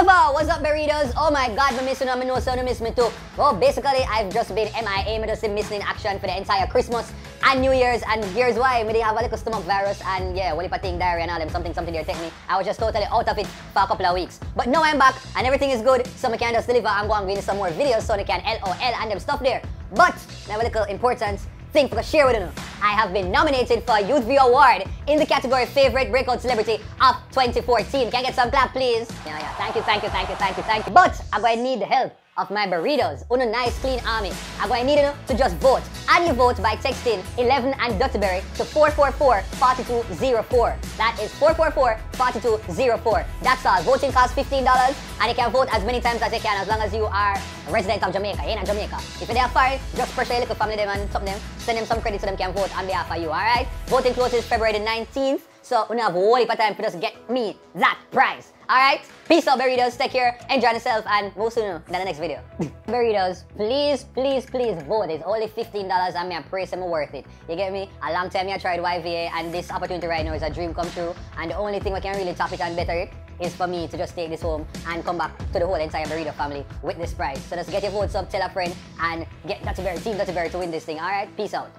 Christopher! What's up, Berridos? Oh my god, I miss you, I know so you miss me too. Well, basically, I've just been MIA, I just been missing in action for the entire Christmas and New Year's, and here's why. I didn't have a little stomach virus and yeah, what if I think diarrhea and all them, something there take me. I was just totally out of it for a couple of weeks. But now I'm back and everything is good, so I can just deliver and go and give some more videos so they can LOL and them stuff there. But, I have a little important thing for share with you. I have been nominated for a Youth View Award in the category Favorite Breakout Celebrity of 2014. Can I get some clap, please? Yeah. Thank you. But I'm going to need the help of my Berridos, uno nice clean army. I'm going to need you to just vote. And you vote by texting 11 and Dutty Berry to 444-4204. That is 444-4204. That's all. Voting costs $15 and you can vote as many times as you can as long as you are a resident of Jamaica, in Jamaica. If they are far, just pressure your little family them and something them, send them some credit so them can vote on behalf of you, alright? Voting closes February the 19th, so we have a whole heap of time for just get me that prize. Alright? Peace out, Berridos. Take care, enjoy yourself, and we'll see you in the next video. Berridos, please vote. It's only $15 and I pray I'm worth it. You get me? A long time I tried YVA and this opportunity right now is a dream come true, and the only thing we can really top it and better it is for me to just take this home and come back to the whole entire Berrido family with this prize. So just get your votes up, tell a friend, and get Dutty Berry, Team Dutty Berry to win this thing. Alright? Peace out.